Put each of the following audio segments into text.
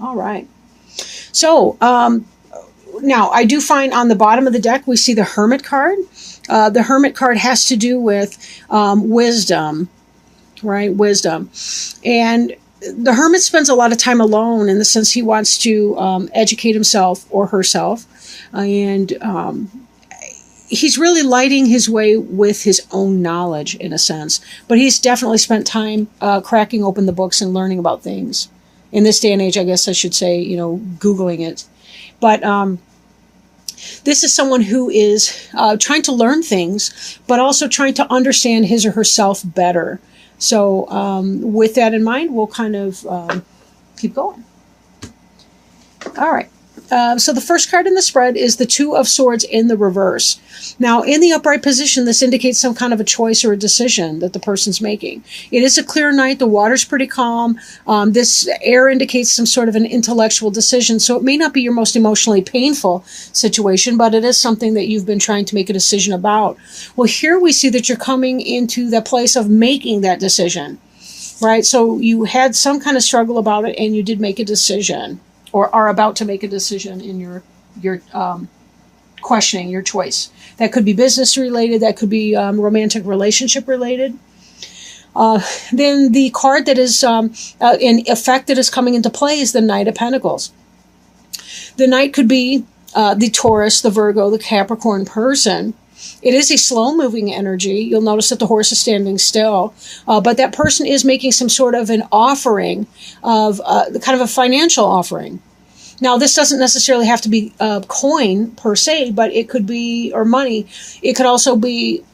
All right. So, now I do find on the bottom of the deck, we see the Hermit card. The Hermit card has to do with wisdom, right? Wisdom. And the Hermit spends a lot of time alone in the sense he wants to educate himself or herself. And he's really lighting his way with his own knowledge in a sense. But he's definitely spent time cracking open the books and learning about things. In this day and age, I guess I should say, Googling it. But this is someone who is trying to learn things, but also trying to understand his or herself better. So with that in mind, we'll kind of keep going. All right. So the first card in the spread is the Two of Swords in the reverse. Now, in the upright position, this indicates some kind of a choice or a decision that the person's making. It is a clear night. The water's pretty calm. This air indicates some sort of an intellectual decision. So it may not be your most emotionally painful situation, but it is something that you've been trying to make a decision about. Well, here we see that you're coming into the place of making that decision, right? So you had some kind of struggle about it, and you did make a decision, or are about to make a decision in your questioning your choice. That could be business related. That could be romantic relationship related. Then the card that is in effect that is coming into play is the Knight of Pentacles. The Knight could be the Taurus, the Virgo, the Capricorn person. It is a slow-moving energy. You'll notice that the horse is standing still. But that person is making some sort of an offering of kind of a financial offering. Now, this doesn't necessarily have to be coin per se, but it could be, or money. It could also be,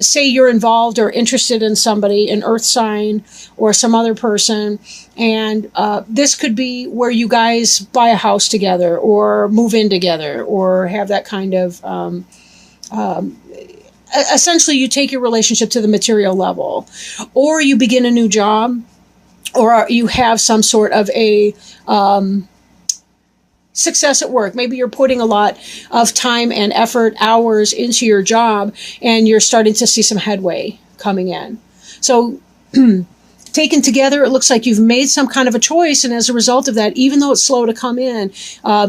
say you're involved or interested in somebody, an earth sign or some other person. And this could be where you guys buy a house together or move in together or have that kind of... essentially, you take your relationship to the material level, or you begin a new job, or you have some sort of a success at work. Maybe you're putting a lot of time and effort, hours into your job, and you're starting to see some headway coming in. So taken together, it looks like you've made some kind of a choice, and as a result of that, even though it's slow to come in,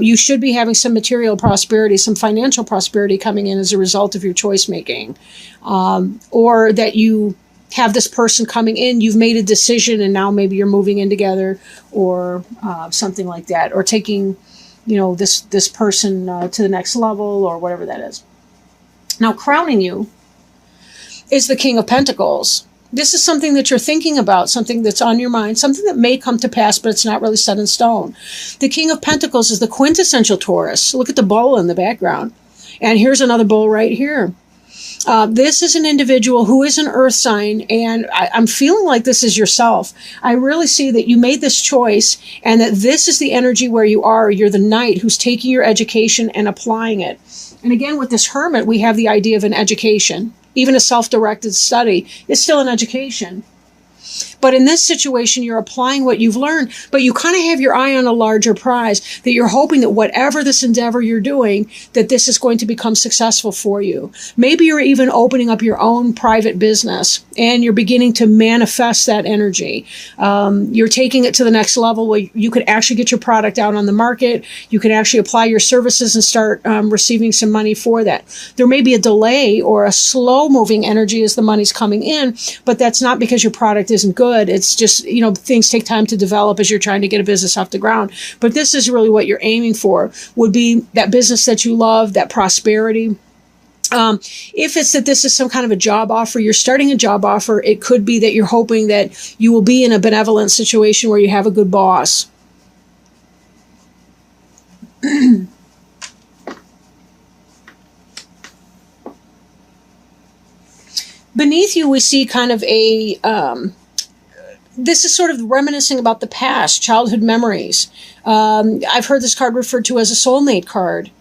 you should be having some material prosperity, some financial prosperity coming in as a result of your choice making. Or that you have this person coming in, you've made a decision, and now maybe you're moving in together, or something like that, or taking this person to the next level, or whatever that is. Now, crowning you is the King of Pentacles. This is something that you're thinking about, something that's on your mind, something that may come to pass, but it's not really set in stone. The King of Pentacles is the quintessential Taurus. Look at the bull in the background. And here's another bull right here. This is an individual who is an earth sign, and I'm feeling like this is yourself. I really see that you made this choice, and that this is the energy where you are. You're the knight who's taking your education and applying it. And again, with this hermit, we have the idea of an education. Even a self-directed study is still an education. But in this situation, you're applying what you've learned, but you kind of have your eye on a larger prize, that you're hoping that whatever this endeavor you're doing, that this is going to become successful for you. Maybe you're even opening up your own private business, and you're beginning to manifest that energy. You're taking it to the next level where you could actually get your product out on the market. You can actually apply your services and start receiving some money for that. There may be a delay or a slow-moving energy as the money's coming in, but that's not because your product isn't good. It's just, things take time to develop as you're trying to get a business off the ground. But this is really what you're aiming for, would be that business that you love, that prosperity. If it's that this is some kind of a job offer, you're starting a job offer, it could be that you're hoping that you will be in a benevolent situation where you have a good boss. Beneath you, we see kind of a... this is sort of reminiscing about the past, childhood memories. I've heard this card referred to as a soulmate card.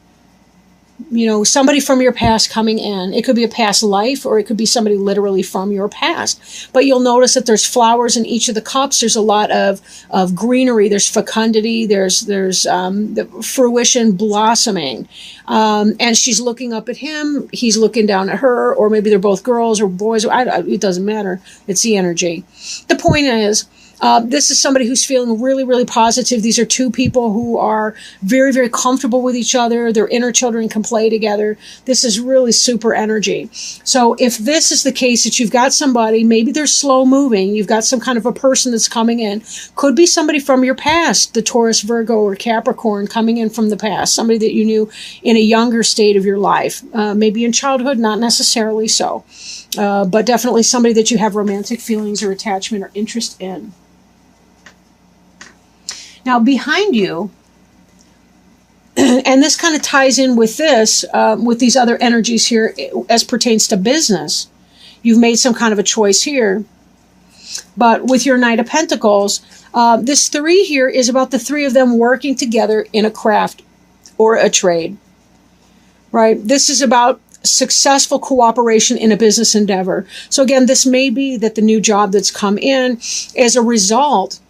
Somebody from your past coming in. It could be a past life, or it could be somebody literally from your past. But you'll notice that there's flowers in each of the cups. There's a lot of greenery. There's fecundity. There's the fruition, blossoming. And she's looking up at him. He's looking down at her, or maybe they're both girls or boys. It doesn't matter. It's the energy. The point is This is somebody who's feeling really, really positive. These are two people who are very, very comfortable with each other. Their inner children can play together. This is really super energy. So if this is the case that you've got somebody, maybe they're slow moving, you've got some kind of a person that's coming in, could be somebody from your past, the Taurus, Virgo, or Capricorn coming in from the past, somebody that you knew in a younger state of your life, maybe in childhood, not necessarily so, but definitely somebody that you have romantic feelings or attachment or interest in. Now, behind you, and this kind of ties in with this, with these other energies here as pertains to business. You've made some kind of a choice here. But with your Knight of Pentacles, this 3 here is about the 3 of them working together in a craft or a trade, right? This is about successful cooperation in a business endeavor. So again, this may be that the new job that's come in is a result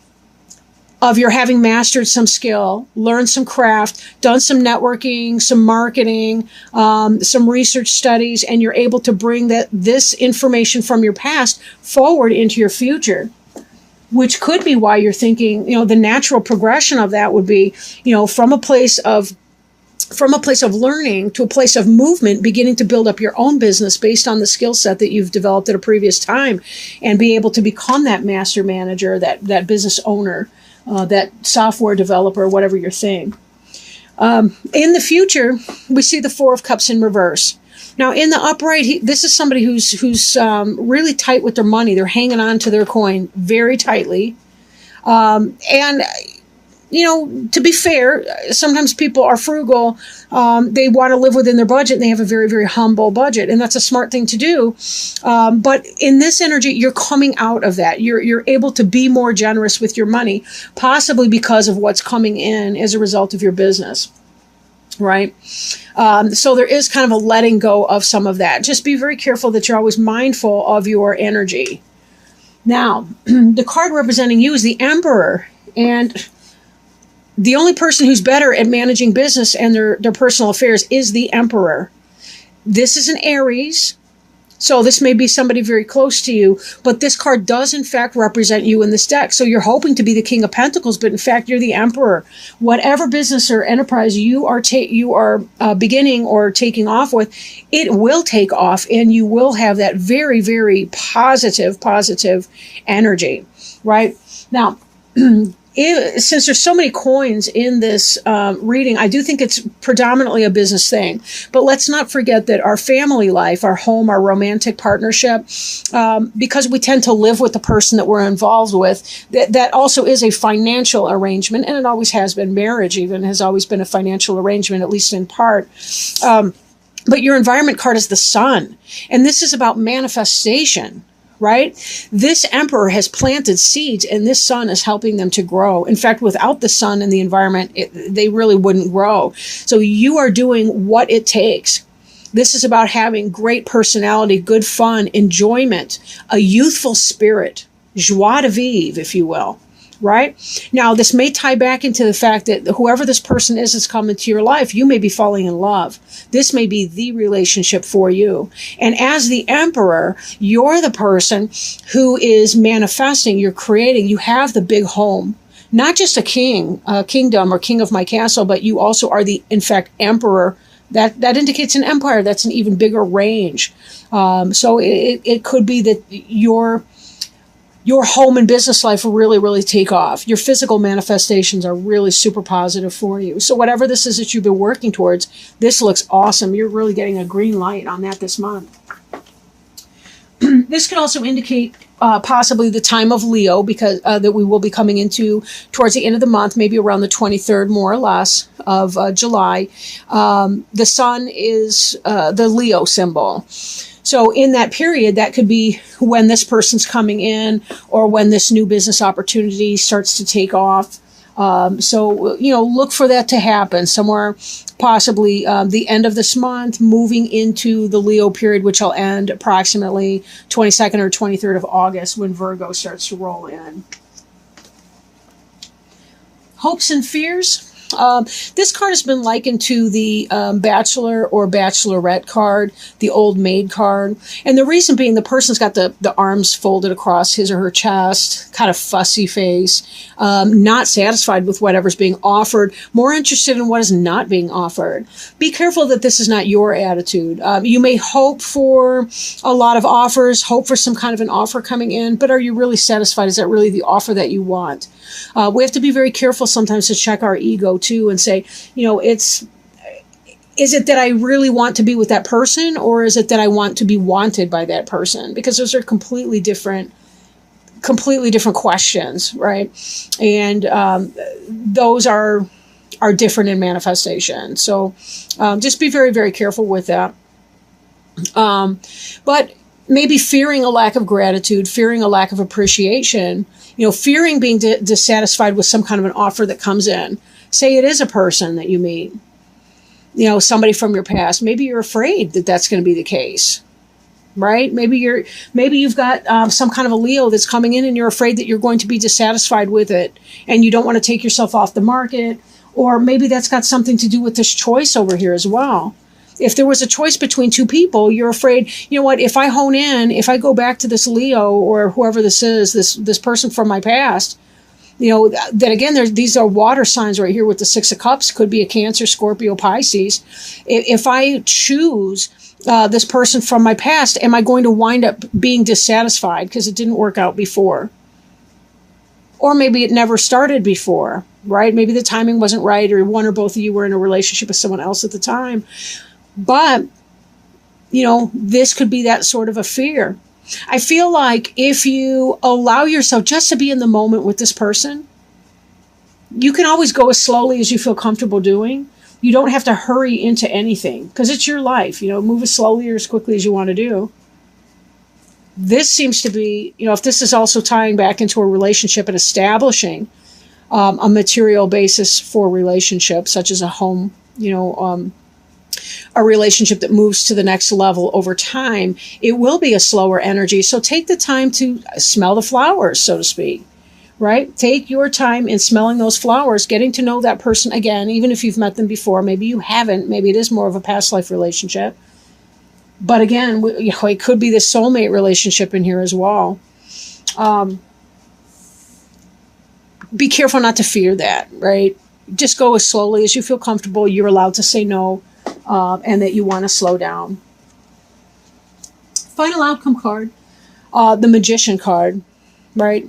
of your having mastered some skill, learned some craft, done some networking, some marketing, some research studies, and you're able to bring this information from your past forward into your future, which could be why you're thinking, the natural progression of that would be, from a place of learning to a place of movement, beginning to build up your own business based on the skill set that you've developed at a previous time, and be able to become that master manager, that business owner, that software developer, whatever your thing. In the future, we see the 4 of Cups in reverse. Now, in the upright, this is somebody who's really tight with their money. They're hanging on to their coin very tightly. And to be fair, sometimes people are frugal. They want to live within their budget, and they have a very, very humble budget, and that's a smart thing to do. But in this energy, you're coming out of that. You're able to be more generous with your money, possibly because of what's coming in as a result of your business, right? So there is kind of a letting go of some of that. Just be very careful that you're always mindful of your energy. Now, the card representing you is the Emperor, and the only person who's better at managing business and their personal affairs is the Emperor. This is an Aries, so this may be somebody very close to you, but this card does in fact represent you in this deck. So you're hoping to be the King of Pentacles, but in fact you're the Emperor. Whatever business or enterprise you are beginning or taking off with, it will take off, and you will have that very, very positive energy, right? Now, since there's so many coins in this reading, I do think it's predominantly a business thing. But let's not forget that our family life, our home, our romantic partnership, because we tend to live with the person that we're involved with, that also is a financial arrangement, and it always has been. Marriage even has always been a financial arrangement, at least in part. But your environment card is the Sun, and this is about manifestation. Right? This Emperor has planted seeds, and this Sun is helping them to grow. In fact, without the Sun in the environment, they really wouldn't grow. So you are doing what it takes. This is about having great personality, good fun, enjoyment, a youthful spirit, joie de vivre, if you will. Right? Now, this may tie back into the fact that whoever this person is that's come into your life, you may be falling in love. This may be the relationship for you. And as the Emperor, you're the person who is manifesting, you're creating, you have the big home. Not just a kingdom or king of my castle, but you also are the, in fact, Emperor. That indicates an empire. That's an even bigger range. So it could be that your home and business life will really, really take off. Your physical manifestations are really super positive for you. So whatever this is that you've been working towards, this looks awesome. You're really getting a green light on that this month. This can also indicate possibly the time of Leo, because that we will be coming into towards the end of the month, maybe around the 23rd, more or less, of July. The Sun is the Leo symbol. So in that period, that could be when this person's coming in, or when this new business opportunity starts to take off. So look for that to happen somewhere, possibly the end of this month, moving into the Leo period, which will end approximately 22nd or 23rd of August, when Virgo starts to roll in. Hopes and fears. This card has been likened to the bachelor or bachelorette card, the old maid card. And the reason being, the person's got the arms folded across his or her chest, kind of fussy face, not satisfied with whatever's being offered, more interested in what is not being offered. Be careful that this is not your attitude. You may hope for a lot of offers, hope for some kind of an offer coming in, but are you really satisfied? Is that really the offer that you want? We have to be very careful sometimes to check our ego too and say, you know, is it that I really want to be with that person, or is it that I want to be wanted by that person? Because those are completely different questions, right? And those are different in manifestation. So just be very, very careful with that. But maybe fearing a lack of gratitude, fearing a lack of appreciation, you know, fearing being dissatisfied with some kind of an offer that comes in. Say it is a person that you meet, you know, somebody from your past. Maybe you're afraid that that's going to be the case, right? Maybe you've got some kind of a Leo that's coming in and you're afraid that you're going to be dissatisfied with it and you don't want to take yourself off the market. Or maybe that's got something to do with this choice over here as well. If there was a choice between two people, you're afraid, you know what, if I hone in, if I go back to this Leo or whoever this is, this person from my past, you know, that again, these are water signs right here with the Six of Cups, could be a Cancer, Scorpio, Pisces. If I choose this person from my past, am I going to wind up being dissatisfied because it didn't work out before? Or maybe it never started before, right? Maybe the timing wasn't right, or one or both of you were in a relationship with someone else at the time. But, you know, this could be that sort of a fear. I feel like if you allow yourself just to be in the moment with this person, you can always go as slowly as you feel comfortable doing. You don't have to hurry into anything because it's your life. You know, move as slowly or as quickly as you want to do. This seems to be, you know, if this is also tying back into a relationship and establishing a material basis for relationships, such as a home, you know, a relationship that moves to the next level over time, it will be a slower energy. So take the time to smell the flowers, so to speak, right? Take your time in smelling those flowers, getting to know that person again, even if you've met them before. Maybe you haven't. Maybe it is more of a past life relationship. But again, you know, it could be the soulmate relationship in here as well. Be careful not to fear that, right? Just go as slowly as you feel comfortable. You're allowed to say no. And that you want to slow down. Final outcome card, the Magician card, right?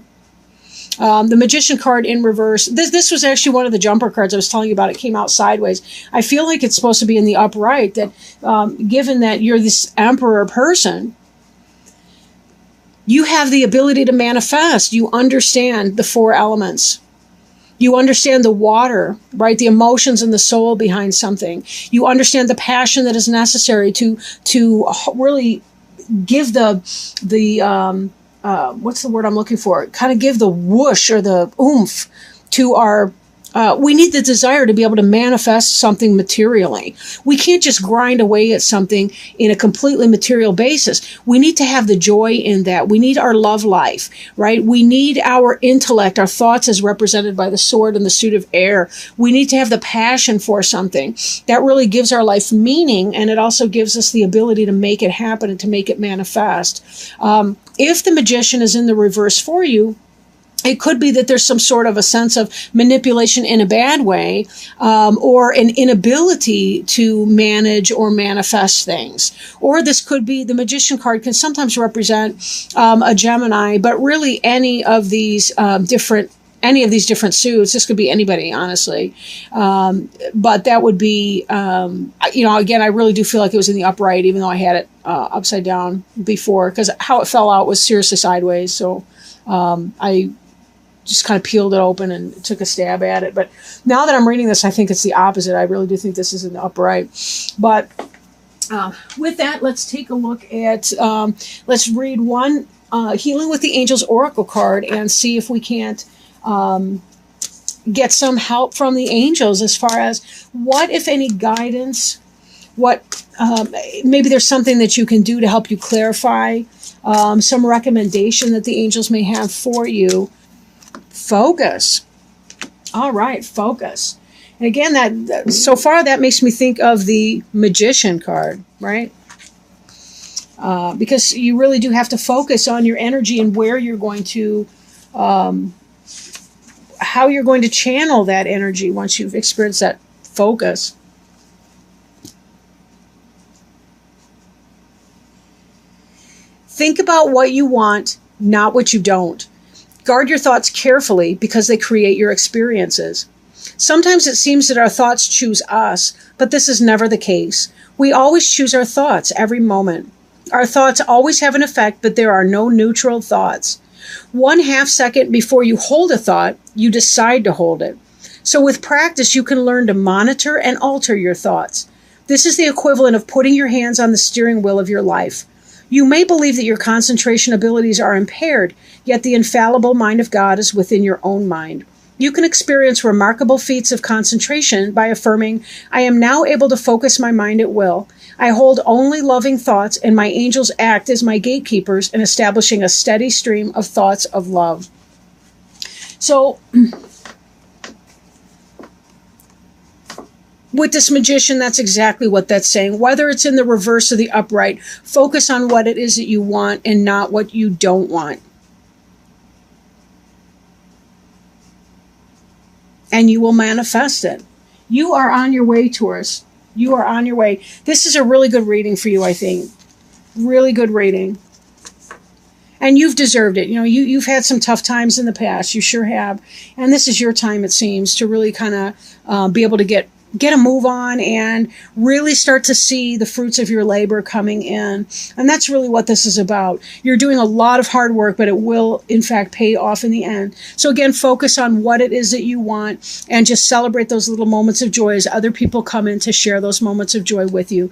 The Magician card in reverse. This was actually one of the jumper cards I was telling you about. It came out sideways. I feel like it's supposed to be in the upright, that given that you're this Emperor person, you have the ability to manifest. You understand the four elements. You understand the water, right? The emotions and the soul behind something. You understand the passion that is necessary to really give the what's the word I'm looking for? Kind of give the whoosh or the oomph to our. We need the desire to be able to manifest something materially. We can't just grind away at something in a completely material basis. We need to have the joy in that. We need our love life, right? We need our intellect, our thoughts as represented by the sword and the suit of air. We need to have the passion for something that really gives our life meaning, and it also gives us the ability to make it happen and to make it manifest. If the Magician is in the reverse for you, it could be that there's some sort of a sense of manipulation in a bad way, or an inability to manage or manifest things. Or this could be, the Magician card can sometimes represent a Gemini, but really any of these different suits. This could be anybody, honestly. But that would be, you know, again, I really do feel like it was in the upright, even though I had it upside down before, because how it fell out was seriously sideways. So I just kind of peeled it open and took a stab at it. But now that I'm reading this, I think it's the opposite. I really do think this is in the upright. But with that, let's take a look at, let's read one Healing with the Angels Oracle card and see if we can't get some help from the angels as far as what, if any, guidance, what maybe there's something that you can do to help you clarify, some recommendation that the angels may have for you. Focus. All right, focus. And again, so far that makes me think of the Magician card, right? Because you really do have to focus on your energy and where you're going to, how you're going to channel that energy once you've experienced that focus. Think about what you want, not what you don't. Guard your thoughts carefully because they create your experiences. Sometimes it seems that our thoughts choose us, but this is never the case. We always choose our thoughts every moment. Our thoughts always have an effect, but there are no neutral thoughts. 1/2 second before you hold a thought, you decide to hold it. So with practice, you can learn to monitor and alter your thoughts. This is the equivalent of putting your hands on the steering wheel of your life. You may believe that your concentration abilities are impaired, yet the infallible mind of God is within your own mind. You can experience remarkable feats of concentration by affirming, I am now able to focus my mind at will. I hold only loving thoughts, and my angels act as my gatekeepers in establishing a steady stream of thoughts of love. So, with this Magician, that's exactly what that's saying. Whether it's in the reverse or the upright, focus on what it is that you want and not what you don't want. And you will manifest it. You are on your way, Taurus. You are on your way. This is a really good reading for you, I think. Really good reading. And you've deserved it. You know, you've had some tough times in the past. You sure have. And this is your time, it seems, to really kind of be able to get a move on and really start to see the fruits of your labor coming in. And that's really what this is about. You're doing a lot of hard work, but it will, in fact, pay off in the end. So again, focus on what it is that you want and just celebrate those little moments of joy as other people come in to share those moments of joy with you.